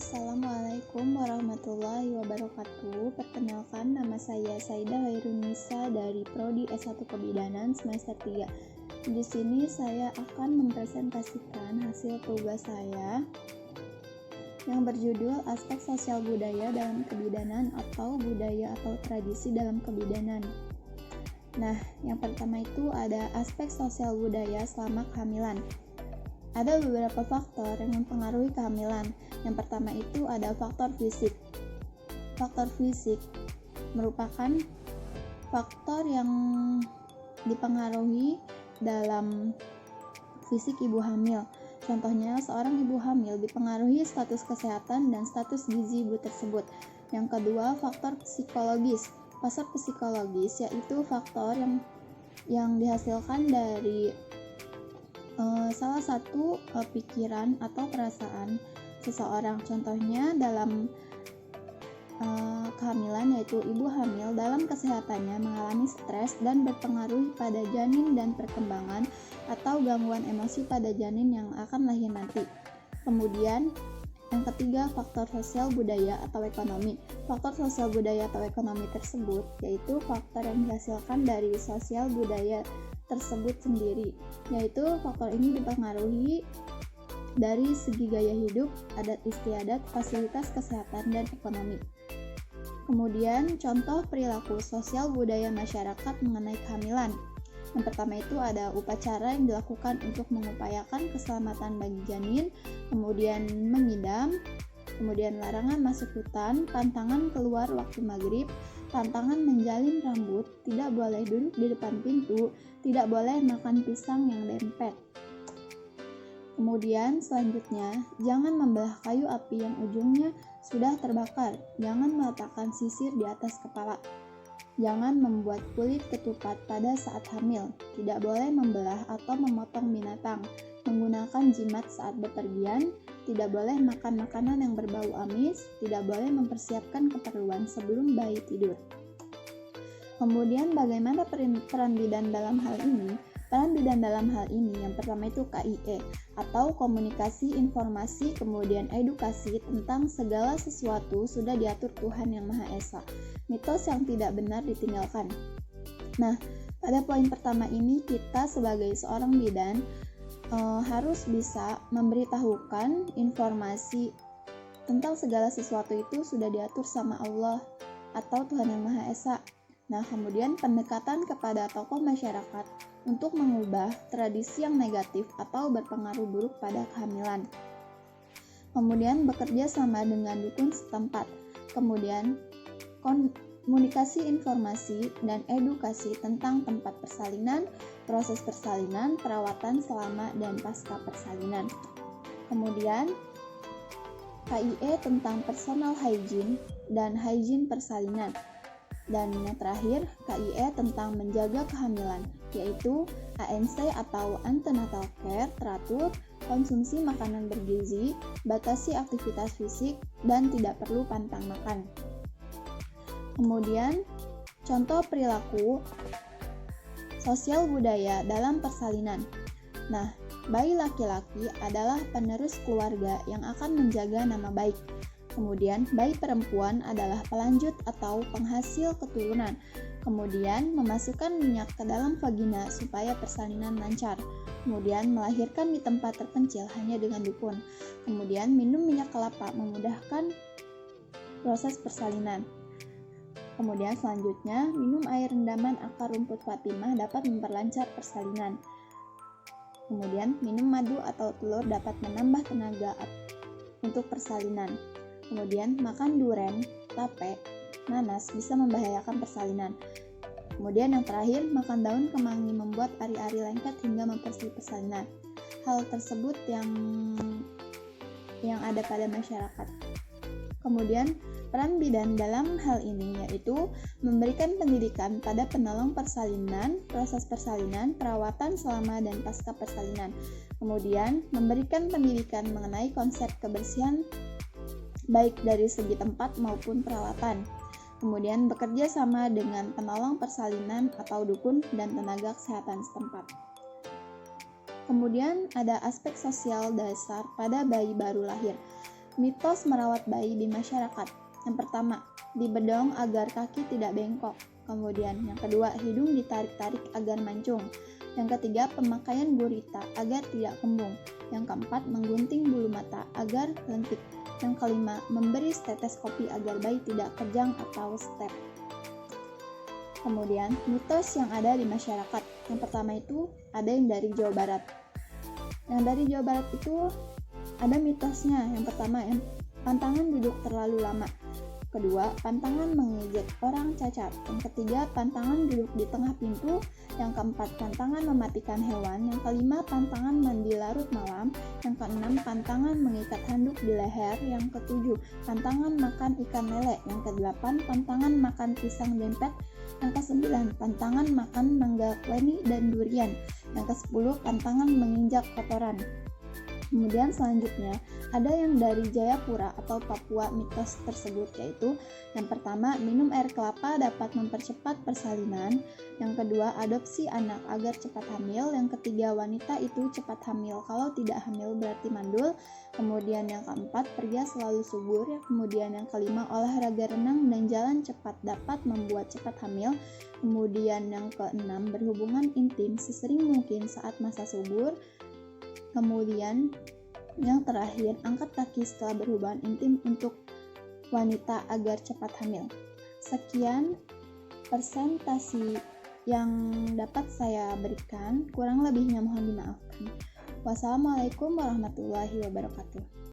Assalamualaikum warahmatullahi wabarakatuh. Perkenalkan, nama saya Saidah Hairunisa dari Prodi S1 Kebidanan semester 3. Di sini saya akan mempresentasikan hasil tugas saya yang berjudul Aspek Sosial Budaya dalam Kebidanan atau Budaya atau Tradisi dalam Kebidanan. Nah, yang pertama itu ada aspek sosial budaya selama kehamilan. Ada beberapa faktor yang mempengaruhi kehamilan. Yang pertama itu ada faktor fisik. Faktor fisik merupakan faktor yang dipengaruhi dalam fisik ibu hamil. Contohnya, seorang ibu hamil dipengaruhi status kesehatan dan status gizi ibu tersebut. Yang kedua, faktor psikologis. Faktor psikologis yaitu faktor yang dihasilkan dari salah satu pikiran atau perasaan seseorang. Contohnya dalam kehamilan, yaitu ibu hamil dalam kesehatannya mengalami stres dan berpengaruh pada janin dan perkembangan atau gangguan emosi pada janin yang akan lahir nanti. Kemudian yang ketiga, faktor sosial budaya atau ekonomi. Faktor sosial budaya atau ekonomi tersebut yaitu faktor yang dihasilkan dari sosial budaya tersebut sendiri, yaitu faktor ini dipengaruhi dari segi gaya hidup, adat istiadat, fasilitas kesehatan, dan ekonomi. Kemudian, contoh perilaku sosial budaya masyarakat mengenai kehamilan. Yang pertama itu ada upacara yang dilakukan untuk mengupayakan keselamatan bagi janin, kemudian mengidam, kemudian larangan masuk hutan, pantangan keluar waktu maghrib, pantangan menjalin rambut, tidak boleh duduk di depan pintu, tidak boleh makan pisang yang dempet. Kemudian selanjutnya, jangan membelah kayu api yang ujungnya sudah terbakar, jangan meletakkan sisir di atas kepala, jangan membuat kulit ketupat pada saat hamil, tidak boleh membelah atau memotong binatang, menggunakan jimat saat bepergian, tidak boleh makan makanan yang berbau amis, tidak boleh mempersiapkan keperluan sebelum bayi tidur. Kemudian bagaimana peran bidan dalam hal ini? Peran bidan dalam hal ini yang pertama itu KIE atau komunikasi, informasi, kemudian edukasi tentang segala sesuatu sudah diatur Tuhan Yang Maha Esa. Mitos yang tidak benar ditinggalkan. Nah, pada poin pertama ini kita sebagai seorang bidan harus bisa memberitahukan informasi tentang segala sesuatu itu sudah diatur sama Allah atau Tuhan Yang Maha Esa. Nah, kemudian pendekatan kepada tokoh masyarakat untuk mengubah tradisi yang negatif atau berpengaruh buruk pada kehamilan. Kemudian bekerja sama dengan dukun setempat. Kemudian komunikasi informasi dan edukasi tentang tempat persalinan, proses persalinan, perawatan selama dan pasca persalinan. Kemudian KIE tentang personal hygiene dan hygiene persalinan. Dan yang terakhir, KIE tentang menjaga kehamilan, yaitu ANC atau antenatal care teratur, konsumsi makanan bergizi, batasi aktivitas fisik, dan tidak perlu pantang makan. Kemudian, contoh perilaku sosial budaya dalam persalinan. Nah, bayi laki-laki adalah penerus keluarga yang akan menjaga nama baik. Kemudian, bayi perempuan adalah pelanjut atau penghasil keturunan. Kemudian, memasukkan minyak ke dalam vagina supaya persalinan lancar. Kemudian, melahirkan di tempat terpencil hanya dengan dukun. Kemudian, minum minyak kelapa memudahkan proses persalinan. Kemudian, selanjutnya, minum air rendaman akar rumput Fatimah dapat memperlancar persalinan. Kemudian, minum madu atau telur dapat menambah tenaga untuk persalinan. Kemudian, makan duren, tape, nanas bisa membahayakan persalinan. Kemudian yang terakhir, makan daun kemangi membuat ari-ari lengket hingga mempersulit persalinan. Hal tersebut yang ada pada masyarakat. Kemudian, peran bidan dalam hal ini yaitu memberikan pendidikan pada penolong persalinan, proses persalinan, perawatan selama dan pasca persalinan. Kemudian, memberikan pendidikan mengenai konsep kebersihan baik dari segi tempat maupun peralatan. Kemudian bekerja sama dengan penolong persalinan atau dukun dan tenaga kesehatan setempat. Kemudian ada aspek sosial dasar pada bayi baru lahir. Mitos merawat bayi di masyarakat. Yang pertama, dibedong agar kaki tidak bengkok. Kemudian yang kedua, hidung ditarik-tarik agar mancung. Yang ketiga, pemakaian gurita agar tidak kembung. Yang keempat, menggunting bulu mata agar lentik. Yang kelima, memberi stetoskopi agar bayi tidak kejang atau step. Kemudian, mitos yang ada di masyarakat. Yang pertama itu ada yang dari Jawa Barat. Yang dari Jawa Barat itu ada mitosnya. Yang pertama, pantangan duduk terlalu lama. Kedua, pantangan mengejek orang cacat. Yang ketiga, pantangan duduk di tengah pintu. Yang keempat, pantangan mematikan hewan. Yang kelima, pantangan mandi larut malam. Yang keenam, pantangan mengikat handuk di leher. Yang ketujuh, pantangan makan ikan lele. Yang kedelapan, pantangan makan pisang dempet. Yang kesembilan, pantangan makan mangga weni dan durian. Yang kesepuluh, pantangan menginjak kotoran. Kemudian selanjutnya ada yang dari Jayapura atau Papua. Mitos tersebut yaitu yang pertama, minum air kelapa dapat mempercepat persalinan. Yang kedua, adopsi anak agar cepat hamil. Yang ketiga, wanita itu cepat hamil, kalau tidak hamil berarti mandul. Kemudian yang keempat, pria selalu subur. Kemudian yang kelima, olahraga renang dan jalan cepat dapat membuat cepat hamil. Kemudian yang keenam, berhubungan intim sesering mungkin saat masa subur. Kemudian yang terakhir, angkat kaki setelah berhubungan intim untuk wanita agar cepat hamil. Sekian presentasi yang dapat saya berikan, kurang lebihnya mohon dimaafkan. Wassalamualaikum warahmatullahi wabarakatuh.